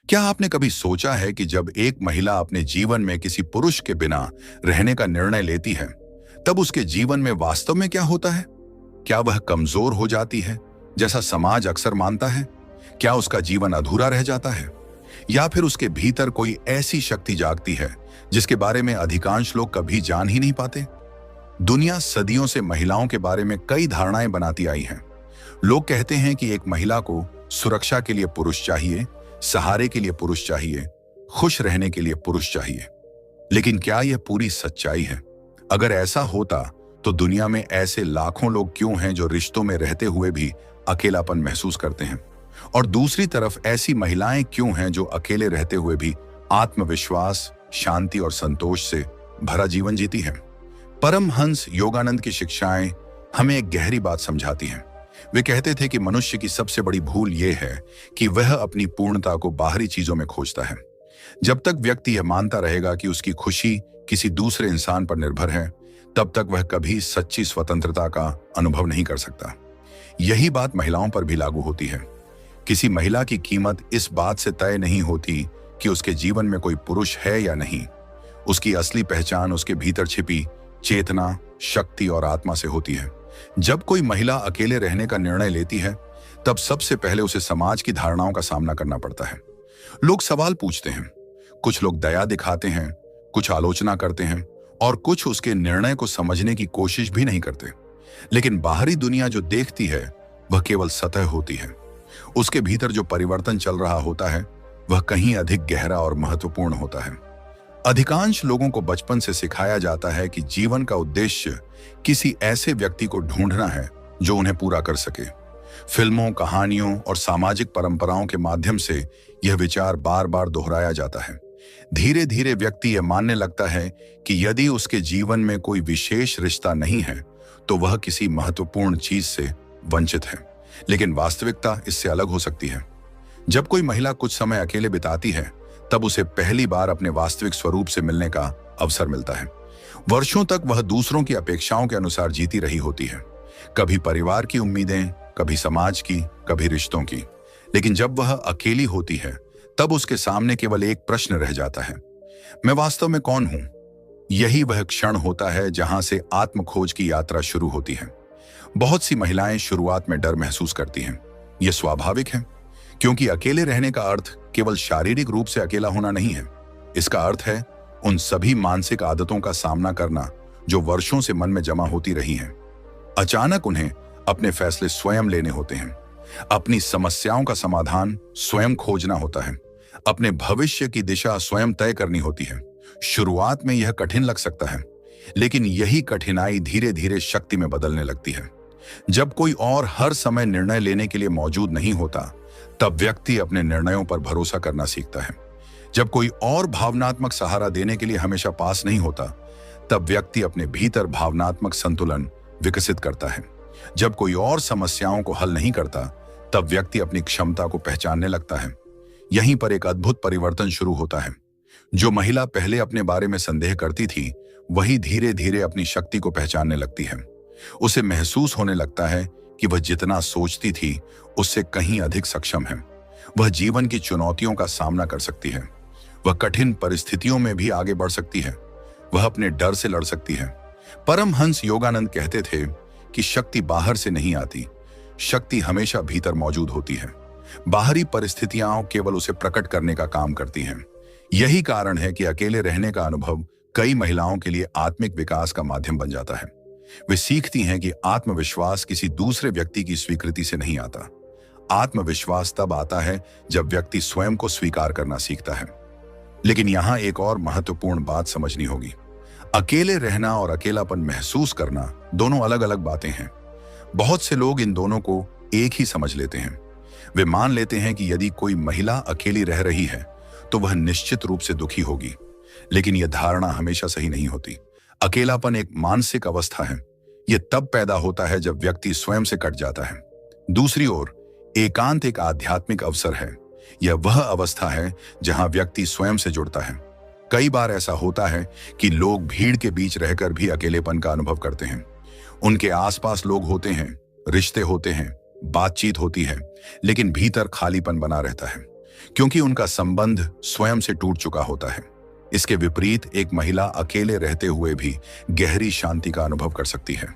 क्या आपने कभी सोचा है कि जब एक महिला अपने जीवन में किसी पुरुष के बिना रहने का निर्णय लेती है, तब उसके जीवन में वास्तव में क्या होता है? क्या वह कमजोर हो जाती है, जैसा समाज अक्सर मानता है? क्या उसका जीवन अधूरा रह जाता है, या फिर उसके भीतर कोई ऐसी शक्ति जागती है जिसके बारे में अधिकांश लोग कभी जान ही नहीं पाते? दुनिया सदियों से महिलाओं के बारे में कई धारणाएं बनाती आई हैं। लोग कहते हैं कि एक महिला को सुरक्षा के लिए पुरुष चाहिए, सहारे के लिए पुरुष चाहिए, खुश रहने के लिए पुरुष चाहिए। लेकिन क्या यह पूरी सच्चाई है? अगर ऐसा होता तो दुनिया में ऐसे लाखों लोग क्यों हैं जो रिश्तों में रहते हुए भी अकेलापन महसूस करते हैं? और दूसरी तरफ ऐसी महिलाएं क्यों हैं जो अकेले रहते हुए भी आत्मविश्वास, शांति और संतोष से भरा जीवन जीती हैं? परमहंस योगानंद की शिक्षाएं हमें एक गहरी बात समझाती हैं। वे कहते थे कि मनुष्य की सबसे बड़ी भूल यह है कि वह अपनी पूर्णता को बाहरी चीजों में खोजता है। जब तक व्यक्ति यह मानता रहेगा कि उसकी खुशी किसी दूसरे इंसान पर निर्भर है, तब तक वह कभी सच्ची स्वतंत्रता का अनुभव नहीं कर सकता। यही बात महिलाओं पर भी लागू होती है। किसी महिला की कीमत इस बात से तय नहीं होती कि उसके जीवन में कोई पुरुष है या नहीं। उसकी असली पहचान उसके भीतर छिपी चेतना, शक्ति और आत्मा से होती है। जब कोई महिला अकेले रहने का निर्णय लेती है, तब सबसे पहले उसे समाज की धारणाओं का सामना करना पड़ता है। लोग सवाल पूछते हैं, कुछ लोग दया दिखाते हैं, कुछ आलोचना करते हैं और कुछ उसके निर्णय को समझने की कोशिश भी नहीं करते। लेकिन बाहरी दुनिया जो देखती है वह केवल सतह होती है। उसके भीतर जो परिवर्तन चल रहा होता है वह कहीं अधिक गहरा और महत्वपूर्ण होता है। अधिकांश लोगों को बचपन से सिखाया जाता है कि जीवन का उद्देश्य किसी ऐसे व्यक्ति को ढूंढना है जो उन्हें पूरा कर सके। फिल्मों, कहानियों और सामाजिक परंपराओं के माध्यम से यह विचार बार बार दोहराया जाता है। धीरे धीरे व्यक्ति यह मानने लगता है कि यदि उसके जीवन में कोई विशेष रिश्ता नहीं है तो वह किसी महत्वपूर्ण चीज से वंचित है। लेकिन वास्तविकता इससे अलग हो सकती है। जब कोई महिला कुछ समय अकेले बिताती है, तब उसे पहली बार अपने वास्तविक स्वरूप से मिलने का अवसर मिलता है। वर्षों तक वह दूसरों की अपेक्षाओं के अनुसार जीती रही होती है, कभी परिवार की उम्मीदें, कभी समाज की, कभी रिश्तों की। लेकिन जब वह अकेली होती है, तब उसके सामने केवल एक प्रश्न रह जाता है, मैं वास्तव में कौन हूं? यही वह क्षण होता है जहां से आत्मखोज की यात्रा शुरू होती है। बहुत सी महिलाएं शुरुआत में डर महसूस करती हैं। यह स्वाभाविक है, क्योंकि अकेले रहने का अर्थ केवल शारीरिक रूप से अकेला होना नहीं है। इसका अर्थ है उन सभी मानसिक आदतों का सामना करना जो वर्षों से मन में जमा होती रही हैं। अचानक उन्हें अपने फैसले स्वयं लेने होते हैं, अपनी समस्याओं का समाधान स्वयं खोजना होता है, अपने भविष्य की दिशा स्वयं तय करनी होती है। शुरुआत में यह कठिन लग सकता है, लेकिन यही कठिनाई धीरे धीरे शक्ति में बदलने लगती है। जब कोई और हर समय निर्णय लेने के लिए मौजूद नहीं होता, तब व्यक्ति अपने निर्णयों पर भरोसा करना सीखता है। जब कोई और भावनात्मक सहारा देने के लिए हमेशा पास नहीं होता, तब व्यक्ति अपने भीतर भावनात्मक संतुलन विकसित करता है। जब कोई और समस्याओं को हल नहीं करता, तब व्यक्ति अपनी क्षमता को पहचानने लगता है। यहीं पर एक अद्भुत परिवर्तन शुरू होता है। जो महिला पहले अपने बारे में संदेह करती थी, वही धीरे धीरे अपनी शक्ति को पहचानने लगती है। उसे महसूस होने लगता है कि वह जितना सोचती थी उससे कहीं अधिक सक्षम है। वह जीवन की चुनौतियों का सामना कर सकती है। वह कठिन परिस्थितियों में भी आगे बढ़ सकती है। वह अपने डर से लड़ सकती है। परमहंस योगानंद कहते थे कि शक्ति बाहर से नहीं आती, शक्ति हमेशा भीतर मौजूद होती है। बाहरी परिस्थितियां केवल उसे प्रकट करने का काम करती हैं। यही कारण है कि अकेले रहने का अनुभव कई महिलाओं के लिए आत्मिक विकास का माध्यम बन जाता है। वे सीखती हैं कि आत्मविश्वास किसी दूसरे व्यक्ति की स्वीकृति से नहीं आता। आत्मविश्वास तब आता है जब व्यक्ति स्वयं को स्वीकार करना सीखता है। लेकिन यहां एक और महत्वपूर्ण बात समझनी होगी। अकेले रहना और अकेलापन महसूस करना दोनों अलग अलग बातें हैं। बहुत से लोग इन दोनों को एक ही समझ लेते हैं। वे मान लेते हैं कि यदि कोई महिला अकेली रह रही है तो वह निश्चित रूप से दुखी होगी। लेकिन यह धारणा हमेशा सही नहीं होती। अकेलापन एक मानसिक अवस्था है। यह तब पैदा होता है जब व्यक्ति स्वयं से कट जाता है। दूसरी ओर एकांत एक आध्यात्मिक अवसर है। यह वह अवस्था है जहां व्यक्ति स्वयं से जुड़ता है। कई बार ऐसा होता है कि लोग भीड़ के बीच रहकर भी अकेलेपन का अनुभव करते हैं। उनके आसपास लोग होते हैं, रिश्ते होते हैं, बातचीत होती है, लेकिन भीतर खालीपन बना रहता है। क्योंकि उनका संबंध स्वयं से टूट चुका होता है। इसके विपरीत एक महिला अकेले रहते हुए भी गहरी शांति का अनुभव कर सकती है,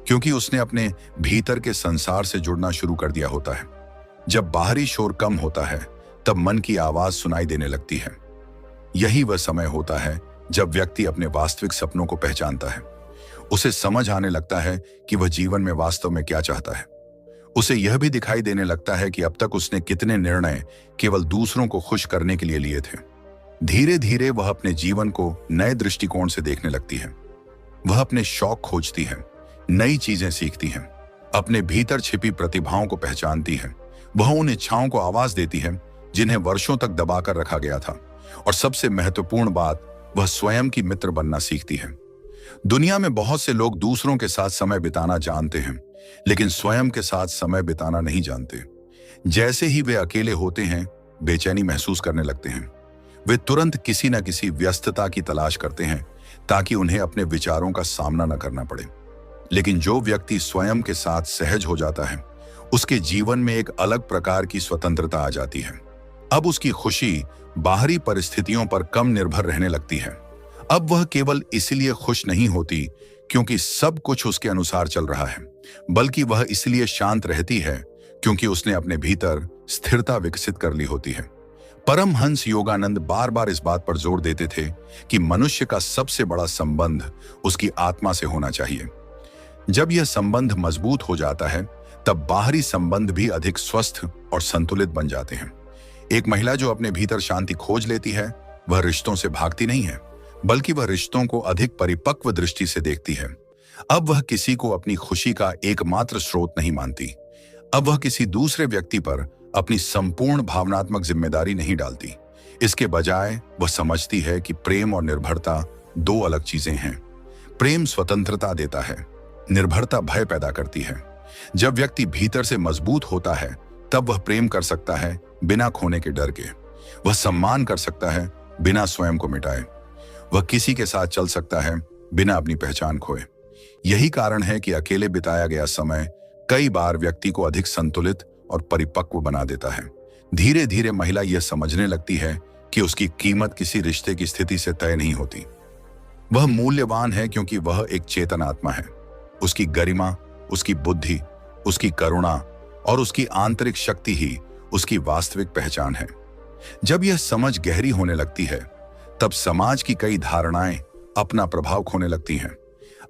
क्योंकि उसने अपने भीतर के संसार से जुड़ना शुरू कर दिया होता है। जब बाहरी शोर कम होता है, तब मन की आवाज सुनाई देने लगती है। यही वह समय होता है जब व्यक्ति अपने वास्तविक सपनों को पहचानता है। उसे समझ आने लगता है कि वह जीवन में वास्तव में क्या चाहता है। उसे यह भी दिखाई देने लगता है कि अब तक उसने कितने निर्णय केवल दूसरों को खुश करने के लिए लिए थे। धीरे धीरे वह अपने जीवन को नए दृष्टिकोण से देखने लगती है। वह अपने शौक खोजती है, नई चीजें सीखती है, अपने भीतर छिपी प्रतिभाओं को पहचानती है। वह उन इच्छाओं को आवाज देती है जिन्हें वर्षों तक दबाकर रखा गया था। और सबसे महत्वपूर्ण बात, वह स्वयं की मित्र बनना सीखती है। दुनिया में बहुत से लोग दूसरों के साथ समय बिताना जानते हैं, लेकिन स्वयं के साथ समय बिताना नहीं जानते। जैसे ही वे अकेले होते हैं, बेचैनी महसूस करने लगते हैं। वे तुरंत किसी न किसी व्यस्तता की तलाश करते हैं ताकि उन्हें अपने विचारों का सामना न करना पड़े। लेकिन जो व्यक्ति स्वयं के साथ सहज हो जाता है, उसके जीवन में एक अलग प्रकार की स्वतंत्रता आ जाती है। अब उसकी खुशी बाहरी परिस्थितियों पर कम निर्भर रहने लगती है। अब वह केवल इसलिए खुश नहीं होती क्योंकि सब कुछ उसके अनुसार चल रहा है, बल्कि वह इसलिए शांत रहती है क्योंकि उसने अपने भीतर स्थिरता विकसित कर ली होती है। परमहंस योगानंद बार बार इस बात पर जोर देते थे कि मनुष्य का सबसे बड़ा संबंध उसकी आत्मा से होना चाहिए। जब यह संबंध मजबूत हो जाता है, तब बाहरी संबंध भी अधिक स्वस्थ और संतुलित बन जाते हैं। एक महिला जो अपने भीतर शांति खोज लेती है, वह रिश्तों से भागती नहीं है, बल्कि वह रिश्तों को अधिक परिपक्व दृष्टि से देखती है। अब वह किसी को अपनी खुशी का एकमात्र स्रोत नहीं मानती। अब वह किसी दूसरे व्यक्ति पर अपनी संपूर्ण भावनात्मक जिम्मेदारी नहीं डालती। इसके बजाय वह समझती है कि प्रेम और निर्भरता दो अलग चीजें हैं। प्रेम स्वतंत्रता देता है, निर्भरता भय पैदा करती है। जब व्यक्ति भीतर से मजबूत होता है, तब वह प्रेम कर सकता है बिना खोने के डर के। वह सम्मान कर सकता है बिना स्वयं को मिटाए। वह किसी के साथ चल सकता है बिना अपनी पहचान खोए। यही कारण है कि अकेले बिताया गया समय कई बार व्यक्ति को अधिक संतुलित और परिपक्व बना देता है। धीरे धीरे महिला यह समझने लगती है कि उसकी कीमत किसी रिश्ते की स्थिति से तय नहीं होती। वह मूल्यवान है क्योंकि वह एक चेतन आत्मा है। उसकी गरिमा, उसकी बुद्धि, उसकी करुणा और उसकी आंतरिक शक्ति ही उसकी वास्तविक पहचान है। जब यह समझ गहरी होने लगती है, तब समाज की कई धारणाएं अपना प्रभाव खोने लगती हैं।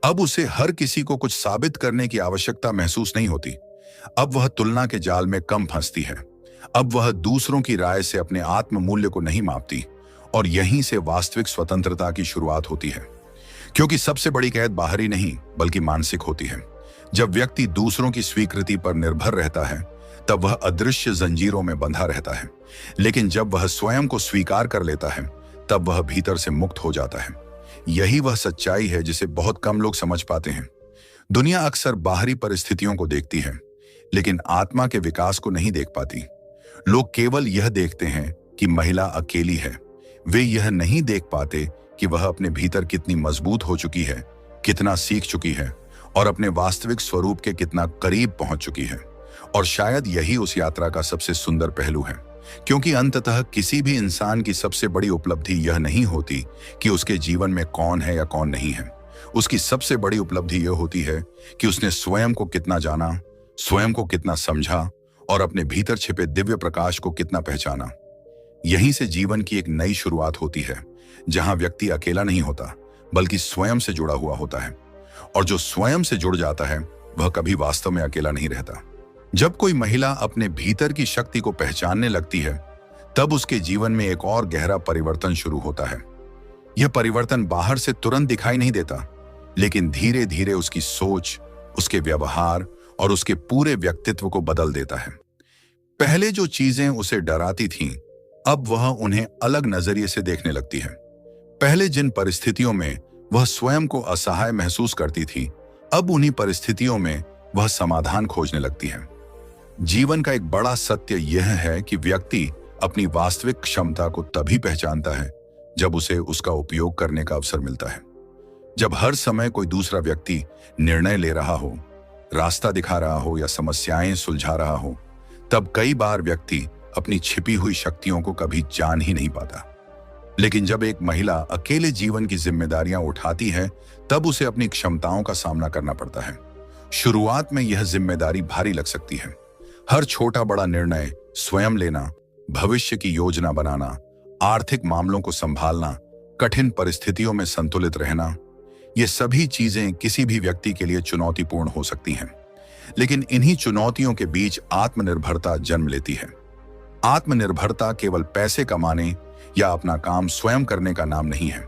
अब उसे हर किसी को कुछ साबित करने की आवश्यकता महसूस नहीं होती। अब वह तुलना के जाल में कम फंसती है। अब वह दूसरों की राय से अपने आत्म मूल्य को नहीं मापती, और यहीं से वास्तविक स्वतंत्रता की शुरुआत होती है। क्योंकि सबसे बड़ी कैद बाहरी नहीं बल्कि मानसिक होती है। जब व्यक्ति दूसरों की स्वीकृति पर निर्भर रहता है, तब वह अदृश्य जंजीरों में बंधा रहता है। लेकिन जब वह स्वयं को स्वीकार कर लेता है, तब वह भीतर से मुक्त हो जाता है। यही वह सच्चाई है जिसे बहुत कम लोग समझ पाते हैं। दुनिया अक्सर बाहरी परिस्थितियों को देखती है, लेकिन आत्मा के विकास को नहीं देख पाती। लोग केवल यह देखते हैं कि महिला अकेली है। वे यह नहीं देख पाते कि वह अपने भीतर कितनी मजबूत हो चुकी है, कितना सीख चुकी है और अपने वास्तविक स्वरूप के कितना करीब पहुंच चुकी है। और शायद यही उस यात्रा का सबसे सुंदर पहलू है, क्योंकि अंततः किसी भी इंसान की सबसे बड़ी उपलब्धि यह नहीं होती कि उसके जीवन में कौन है या कौन नहीं है। उसकी सबसे बड़ी उपलब्धि यह होती है कि उसने स्वयं को कितना जाना, स्वयं को कितना समझा और अपने भीतर छिपे दिव्य प्रकाश को कितना पहचाना। यहीं से जीवन की एक नई शुरुआत होती है, जहां व्यक्ति अकेला नहीं होता बल्कि स्वयं से जुड़ा हुआ होता है। और जो स्वयं से जुड़ जाता है, वह कभी वास्तव में अकेला नहीं रहता। जब कोई महिला अपने भीतर की शक्ति को पहचानने लगती है, तब उसके जीवन में एक और गहरा परिवर्तन शुरू होता है। यह परिवर्तन बाहर से तुरंत दिखाई नहीं देता, लेकिन धीरे धीरे उसकी सोच, उसके व्यवहार और उसके पूरे व्यक्तित्व को बदल देता है। पहले जो चीजें उसे डराती थीं, अब वह उन्हें अलग नजरिए से देखने लगती है। पहले जिन परिस्थितियों में वह स्वयं को असहाय महसूस करती थी, अब उन्हीं परिस्थितियों में वह समाधान खोजने लगती है। जीवन का एक बड़ा सत्य यह है कि व्यक्ति अपनी वास्तविक क्षमता को तभी पहचानता है जब उसे उसका उपयोग करने का अवसर मिलता है। जब हर समय कोई दूसरा व्यक्ति निर्णय ले रहा हो, रास्ता दिखा रहा हो या समस्याएं सुलझा रहा हो, तब कई बार व्यक्ति अपनी छिपी हुई शक्तियों को कभी जान ही नहीं पाता। लेकिन जब एक महिला अकेले जीवन की जिम्मेदारियां उठाती है, तब उसे अपनी क्षमताओं का सामना करना पड़ता है। शुरुआत में यह जिम्मेदारी भारी लग सकती है। हर छोटा बड़ा निर्णय स्वयं लेना, भविष्य की योजना बनाना, आर्थिक मामलों को संभालना, कठिन परिस्थितियों में संतुलित रहना, ये सभी चीजें किसी भी व्यक्ति के लिए चुनौतीपूर्ण हो सकती हैं। लेकिन इन्हीं चुनौतियों के बीच आत्मनिर्भरता जन्म लेती है। आत्मनिर्भरता केवल पैसे कमाने या अपना काम स्वयं करने का नाम नहीं है।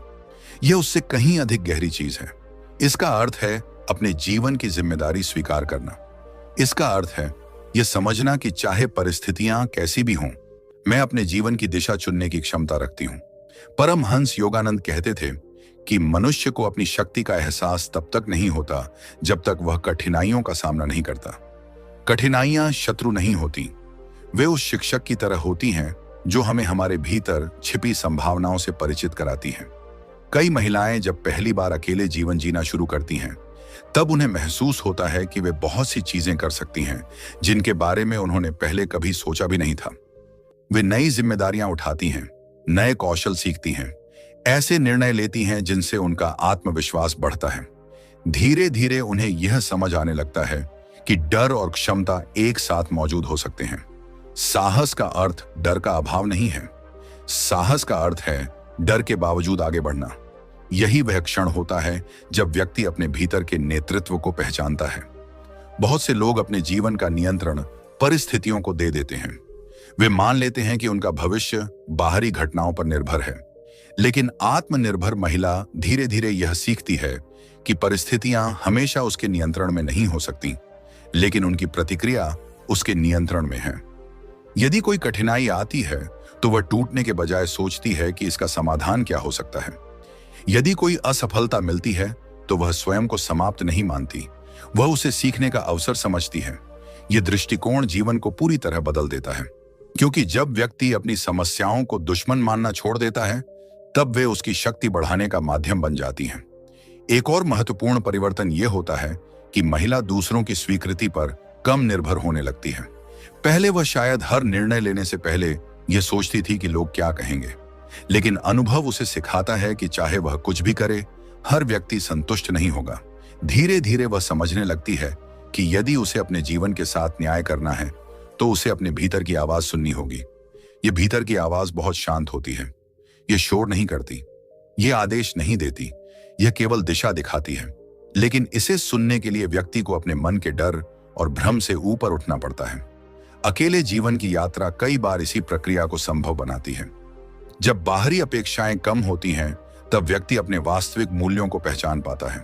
यह उससे कहीं अधिक गहरी चीज है। इसका अर्थ है अपने जीवन की जिम्मेदारी स्वीकार करना। इसका अर्थ है यह समझना कि चाहे परिस्थितियां कैसी भी हों, मैं अपने जीवन की दिशा चुनने की क्षमता रखती हूं। परमहंस योगानंद कहते थे कि मनुष्य को अपनी शक्ति का एहसास तब तक नहीं होता जब तक वह कठिनाइयों का सामना नहीं करता। कठिनाइयां शत्रु नहीं होती, वे उस शिक्षक की तरह होती हैं जो हमें हमारे भीतर छिपी संभावनाओं से परिचित कराती हैं। कई महिलाएं जब पहली बार अकेले जीवन जीना शुरू करती हैं, तब उन्हें महसूस होता है कि वे बहुत सी चीजें कर सकती हैं जिनके बारे में उन्होंने पहले कभी सोचा भी नहीं था। वे नई जिम्मेदारियां उठाती हैं, नए कौशल सीखती हैं, ऐसे निर्णय लेती हैं जिनसे उनका आत्मविश्वास बढ़ता है। धीरे धीरे उन्हें यह समझ आने लगता है कि डर और क्षमता एक साथ मौजूद हो सकते हैं। साहस का अर्थ डर का अभाव नहीं है। साहस का अर्थ है डर के बावजूद आगे बढ़ना। यही वह क्षण होता है जब व्यक्ति अपने भीतर के नेतृत्व को पहचानता है। बहुत से लोग अपने जीवन का नियंत्रण परिस्थितियों को दे देते हैं। वे मान लेते हैं कि उनका भविष्य बाहरी घटनाओं पर निर्भर है। लेकिन आत्मनिर्भर महिला धीरे धीरे यह सीखती है कि परिस्थितियां हमेशा उसके नियंत्रण में नहीं हो सकती, लेकिन उनकी प्रतिक्रिया उसके नियंत्रण में है। यदि कोई कठिनाई आती है तो वह टूटने के बजाय सोचती है कि इसका समाधान क्या हो सकता है। यदि कोई असफलता मिलती है तो वह स्वयं को समाप्त नहीं मानती, वह उसे सीखने का अवसर समझती है। यह दृष्टिकोण जीवन को पूरी तरह बदल देता है, क्योंकि जब व्यक्ति अपनी समस्याओं को दुश्मन मानना छोड़ देता है, तब वे उसकी शक्ति बढ़ाने का माध्यम बन जाती हैं। एक और महत्वपूर्ण परिवर्तन यह होता है कि महिला दूसरों की स्वीकृति पर कम निर्भर होने लगती है। पहले वह शायद हर निर्णय लेने से पहले यह सोचती थी कि लोग क्या कहेंगे, लेकिन अनुभव उसे सिखाता है कि चाहे वह कुछ भी करे, हर व्यक्ति संतुष्ट नहीं होगा। धीरे धीरे वह समझने लगती है कि यदि उसे अपने जीवन के साथ न्याय करना है तो उसे अपने भीतर की आवाज सुननी होगी। यह भीतर की आवाज बहुत शांत होती है। यह शोर नहीं करती, यह आदेश नहीं देती, यह केवल दिशा दिखाती है। लेकिन इसे सुनने के लिए व्यक्ति को अपने मन के डर और भ्रम से ऊपर उठना पड़ता है। अकेले जीवन की यात्रा कई बार इसी प्रक्रिया को संभव बनाती है। जब बाहरी अपेक्षाएं कम होती हैं, तब व्यक्ति अपने वास्तविक मूल्यों को पहचान पाता है।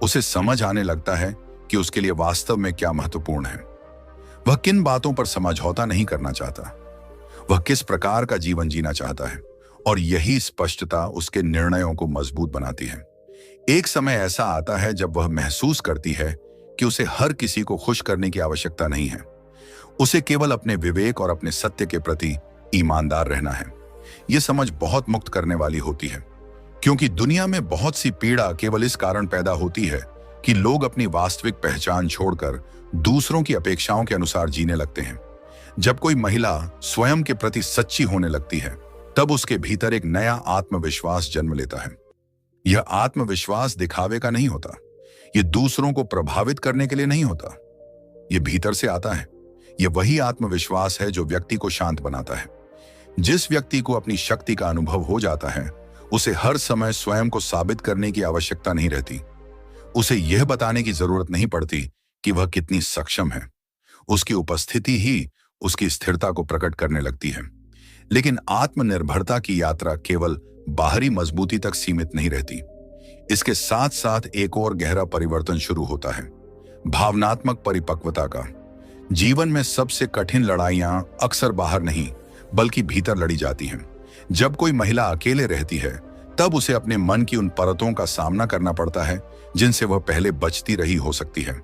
उसे समझ आने लगता है कि उसके लिए वास्तव में क्या महत्वपूर्ण है। वह किन बातों पर समझौता नहीं करना चाहता, वह किस प्रकार का जीवन जीना चाहता है, और यही स्पष्टता उसके निर्णयों को मजबूत बनाती है। एक समय ऐसा आता है जब वह महसूस करती है कि उसे हर किसी को खुश करने की आवश्यकता नहीं है। उसे केवल अपने विवेक और अपने सत्य के प्रति ईमानदार रहना है। यह समझ बहुत मुक्त करने वाली होती है, क्योंकि दुनिया में बहुत सी पीड़ा केवल इस कारण पैदा होती है कि लोग अपनी वास्तविक पहचान छोड़कर दूसरों की अपेक्षाओं के अनुसार जीने लगते हैं। जब कोई महिला स्वयं के प्रति सच्ची होने लगती है, तब उसके भीतर एक नया आत्मविश्वास जन्म लेता है। यह आत्मविश्वास दिखावे का नहीं होता, यह दूसरों को प्रभावित करने के लिए नहीं होता, यह भीतर से आता है। यह वही आत्मविश्वास है जो व्यक्ति को शांत बनाता है। जिस व्यक्ति को अपनी शक्ति का अनुभव हो जाता है, उसे हर समय स्वयं को साबित करने की आवश्यकता नहीं रहती। उसे यह बताने की जरूरत नहीं पड़ती कि वह कितनी सक्षम है। उसकी उपस्थिति ही उसकी स्थिरता को प्रकट करने लगती है। लेकिन आत्मनिर्भरता की यात्रा केवल बाहरी मजबूती तक सीमित नहीं रहती। इसके साथ साथ एक और गहरा परिवर्तन शुरू होता है, भावनात्मक परिपक्वता का। जीवन में सबसे कठिन लड़ाइयां अक्सर बाहर नहीं बल्कि भीतर लड़ी जाती हैं। जब कोई महिला अकेले रहती है, तब उसे अपने मन की उन परतों का सामना करना पड़ता है जिनसे वह पहले बचती रही हो सकती है।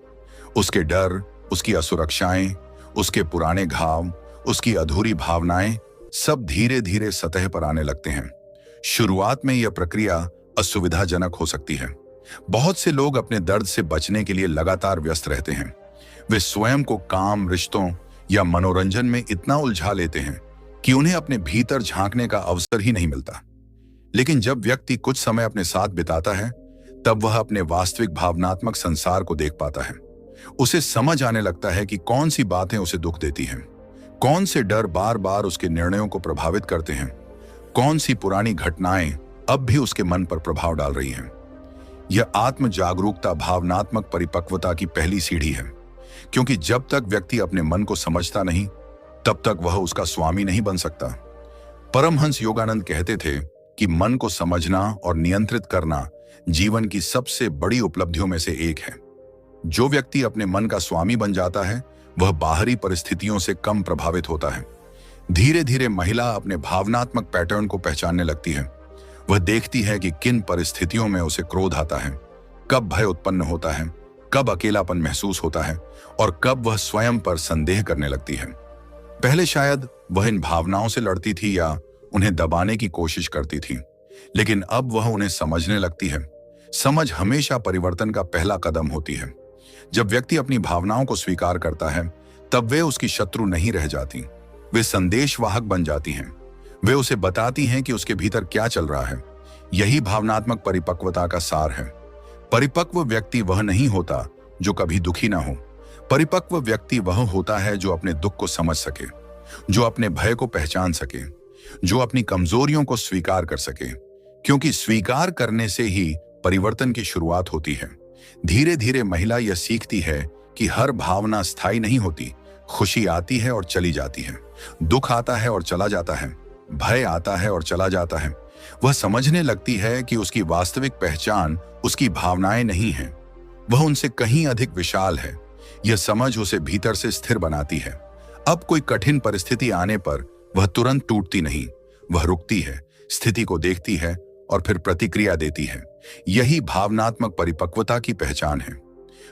उसके डर, उसकी असुरक्षाएं, उसके पुराने घाव, उसकी अधूरी भावनाएं सब धीरे धीरे सतह पर आने लगते हैं। शुरुआत में यह प्रक्रिया असुविधाजनक हो सकती है। बहुत से लोग अपने दर्द से बचने के लिए लगातार व्यस्त रहते हैं। वे स्वयं को काम, रिश्तों या मनोरंजन में इतना उलझा लेते हैं कि उन्हें अपने भीतर झांकने का अवसर ही नहीं मिलता। लेकिन जब व्यक्ति कुछ समय अपने साथ बिताता है, तब वह अपने वास्तविक भावनात्मक संसार को देख पाता है। उसे समझ आने लगता है कि कौन सी बातें उसे दुख देती हैं, कौन से डर बार बार उसके निर्णयों को प्रभावित करते हैं, कौन सी पुरानी घटनाएं अब भी उसके मन पर प्रभाव डाल रही हैं। यह आत्म जागरूकता भावनात्मक परिपक्वता की पहली सीढ़ी है, क्योंकि जब तक व्यक्ति अपने मन को समझता नहीं, तब तक वह उसका स्वामी नहीं बन सकता। परमहंस योगानंद कहते थे कि मन को समझना और नियंत्रित करना जीवन की सबसे बड़ी उपलब्धियों में से एक है। जो व्यक्ति अपने मन का स्वामी बन जाता है, वह बाहरी परिस्थितियों से कम प्रभावित होता है। धीरे धीरे महिला अपने भावनात्मक पैटर्न को पहचानने लगती है। वह देखती है कि किन परिस्थितियों में उसे क्रोध आता है, कब भय उत्पन्न होता है, कब अकेलापन महसूस होता है और कब वह स्वयं पर संदेह करने लगती है। पहले शायद वह इन भावनाओं से लड़ती थी या उन्हें दबाने की कोशिश करती थी, लेकिन अब वह उन्हें समझने लगती है। समझ हमेशा परिवर्तन का पहला कदम होती है। जब व्यक्ति अपनी भावनाओं को स्वीकार करता है, तब वे उसकी शत्रु नहीं रह जाती। वे संदेशवाहक बन जाती हैं। वे उसे बताती हैं कि उसके भीतर क्या चल रहा है। यही भावनात्मक परिपक्वता का सार है। परिपक्व व्यक्ति वह नहीं होता जो कभी दुखी ना हो। परिपक्व व्यक्ति वह होता है जो अपने दुख को समझ सके, जो अपने भय को पहचान सके, जो अपनी कमजोरियों को स्वीकार कर सके, क्योंकि स्वीकार करने से ही परिवर्तन की शुरुआत होती है। धीरे धीरे महिला यह सीखती है कि हर भावना स्थायी नहीं होती। खुशी आती है और चली जाती है, दुख आता है और चला जाता है, भय आता है और चला जाता है। वह समझने लगती है कि उसकी वास्तविक पहचान उसकी भावनाएं नहीं है, वह उनसे कहीं अधिक विशाल है। यह समझ उसे भीतर से स्थिर बनाती है। अब कोई कठिन परिस्थिति आने पर वह तुरंत टूटती नहीं, वह रुकती है, स्थिति को देखती है और फिर प्रतिक्रिया देती है। यही भावनात्मक परिपक्वता की पहचान है।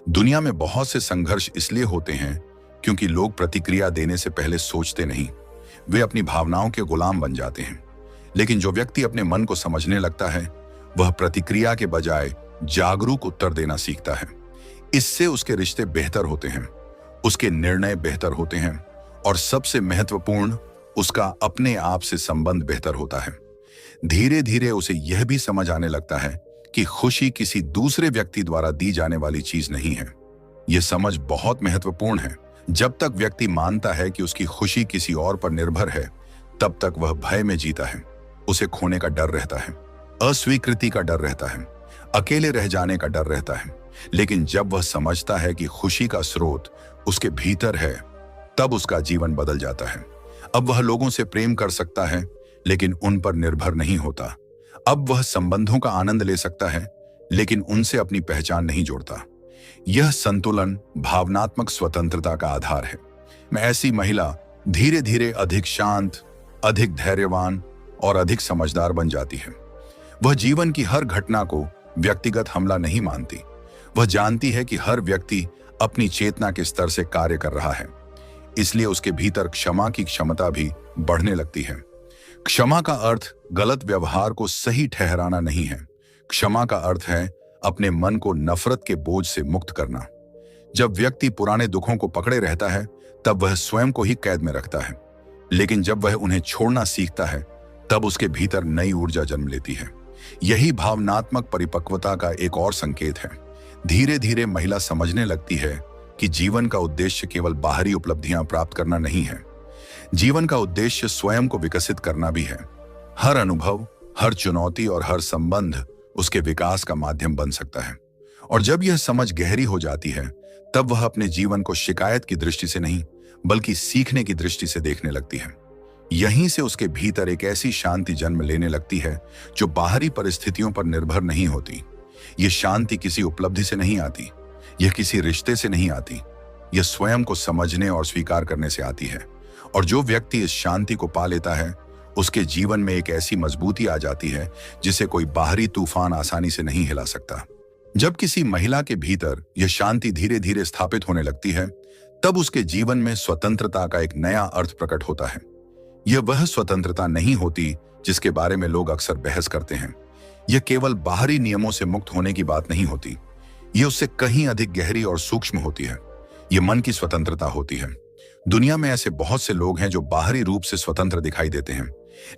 दुनिया में बहुत से संघर्ष इसलिए होते हैं क्योंकि लोग प्रतिक्रिया देने से पहले सोचते नहीं। वे अपनी भावनाओं के गुलाम बन जाते हैं। लेकिन जो व्यक्ति अपने मन को समझने लगता है, वह प्रतिक्रिया के बजाय जागरूक उत्तर देना सीखता है। इससे उसके रिश्ते बेहतर होते हैं, उसके निर्णय बेहतर होते हैं और सबसे महत्वपूर्ण, उसका अपने आप से संबंध बेहतर होता है। धीरे धीरे उसे यह भी समझ आने लगता है कि खुशी किसी दूसरे व्यक्ति द्वारा दी जाने वाली चीज नहीं है। यह समझ बहुत महत्वपूर्ण है। जब तक व्यक्ति मानता है कि उसकी खुशी किसी और पर निर्भर है, तब तक वह भय में जीता है। उसे खोने का डर रहता है, अस्वीकृति का डर रहता है, अकेले रह जाने का डर रहता है। लेकिन जब वह समझता है कि खुशी का स्रोत उसके भीतर है, तब उसका जीवन बदल जाता है। अब वह लोगों से प्रेम कर सकता है, लेकिन उन पर निर्भर नहीं होता। अब वह संबंधों का आनंद ले सकता है, लेकिन उनसे अपनी पहचान नहीं जोड़ता। यह संतुलन भावनात्मक स्वतंत्रता का आधार है। मैं ऐसी महिला धीरे धीरे अधिक शांत, अधिक धैर्यवान और अधिक समझदार बन जाती है। वह जीवन की हर घटना को व्यक्तिगत हमला नहीं मानती। वह जानती है कि हर व्यक्ति अपनी चेतना के स्तर से कार्य कर रहा है, इसलिए उसके भीतर क्षमा की क्षमता भी बढ़ने लगती है। क्षमा का अर्थ गलत व्यवहार को सही ठहराना नहीं है। क्षमा का अर्थ है अपने मन को नफरत के बोझ से मुक्त करना। जब व्यक्ति पुराने दुखों को पकड़े रहता है, तब वह स्वयं को ही कैद में रखता है। लेकिन जब वह उन्हें छोड़ना सीखता है, तब उसके भीतर नई ऊर्जा जन्म लेती है। यही भावनात्मक परिपक्वता का एक और संकेत है। धीरे धीरे महिला समझने लगती है कि जीवन का उद्देश्य केवल बाहरी उपलब्धियां प्राप्त करना नहीं है। जीवन का उद्देश्य स्वयं को विकसित करना भी है। हर अनुभव, हर चुनौती और हर संबंध उसके विकास का माध्यम बन सकता है। और जब यह समझ गहरी हो जाती है, तब वह अपने जीवन को शिकायत की दृष्टि से नहीं, बल्कि सीखने की दृष्टि से देखने लगती है। यहीं से उसके भीतर एक ऐसी शांति जन्म लेने लगती है जो बाहरी परिस्थितियों पर निर्भर नहीं होती। यह शांति किसी उपलब्धि से नहीं आती, यह किसी रिश्ते से नहीं आती, यह स्वयं को समझने और स्वीकार करने से आती है। और जो व्यक्ति इस शांति को पा लेता है, उसके जीवन में एक ऐसी मजबूती आ जाती है जिसे कोई बाहरी तूफान आसानी से नहीं हिला सकता। जब किसी महिला के भीतर यह शांति धीरे धीरे स्थापित होने लगती है, तब उसके जीवन में स्वतंत्रता का एक नया अर्थ प्रकट होता है। यह वह स्वतंत्रता नहीं होती जिसके बारे में लोग अक्सर बहस करते हैं। यह केवल बाहरी नियमों से मुक्त होने की बात नहीं होती, यह उससे कहीं अधिक गहरी और सूक्ष्म होती है। यह मन की स्वतंत्रता होती है। दुनिया में ऐसे बहुत से लोग हैं जो बाहरी रूप से स्वतंत्र दिखाई देते हैं,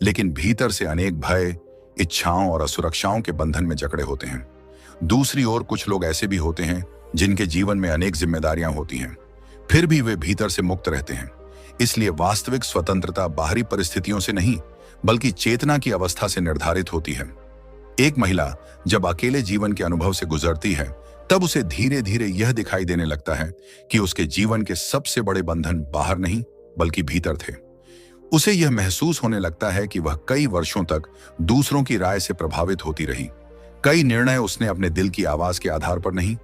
लेकिन भीतर से अनेक भय, इच्छाओं और असुरक्षाओं के बंधन में जकड़े होते हैं। दूसरी ओर कुछ लोग ऐसे भी होते हैं जिनके जीवन में अनेक जिम्मेदारियां होती हैं, फिर भी वे भीतर से मुक्त रहते हैं। इसलिए वास्तविक स्वतंत्रता बाहरी परिस्थितियों से नहीं, बल्कि चेतना की अवस्था से निर्धारित होती है। एक महिला जब अकेले जीवन के अनुभव से गुजरती है, तब उसे धीरे धीरे यह दिखाई देने लगता है कि उसके जीवन के सबसे बड़े बंधन बाहर नहीं, बल्कि भीतर थे। उसे यह महसूस होने लगता है कि वह कई वर्षों तक दूसरों की राय से प्रभावित होती रही। कई निर्णय उसने अपने दिल की आवाज के आधार पर नहीं,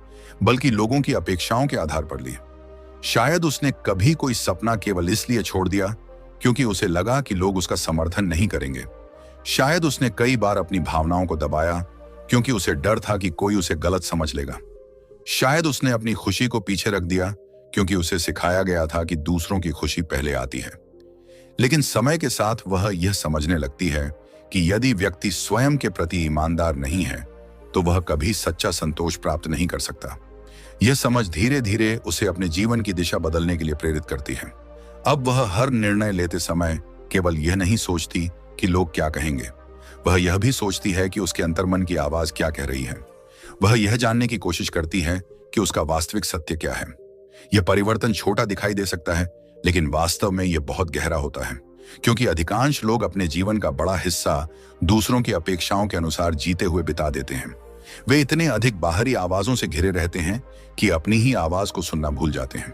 बल्कि लोगों की अपेक्षाओं के आधार पर लिए। शायद उसने कभी कोई सपना केवल इसलिए छोड़ दिया क्योंकि उसे लगा कि लोग उसका समर्थन नहीं करेंगे। शायद उसने कई बार अपनी भावनाओं को दबाया क्योंकि उसे डर था कि कोई उसे गलत समझ लेगा। शायद उसने अपनी खुशी को पीछे रख दिया क्योंकि उसे सिखाया गया था कि दूसरों की खुशी पहले आती है। लेकिन समय के साथ वह यह समझने लगती है कि यदि व्यक्ति स्वयं के प्रति ईमानदार नहीं है, तो वह कभी सच्चा संतोष प्राप्त नहीं कर सकता। यह समझ धीरे धीरे उसे अपने जीवन की दिशा बदलने के लिए प्रेरित करती है। अब वह हर निर्णय लेते समय केवल यह नहीं सोचती कि लोग क्या कहेंगे, वह यह भी सोचती है कि उसके अंतर्मन की आवाज क्या कह रही है। वह यह जानने की कोशिश करती है कि उसका वास्तविक सत्य क्या है। यह परिवर्तन छोटा दिखाई दे सकता है, लेकिन वास्तव में यह बहुत गहरा होता है, क्योंकि अधिकांश लोग अपने जीवन का बड़ा हिस्सा दूसरों की अपेक्षाओं के अनुसार जीते हुए बिता देते हैं। वे इतने अधिक बाहरी आवाजों से घिरे रहते हैं कि अपनी ही आवाज को सुनना भूल जाते हैं।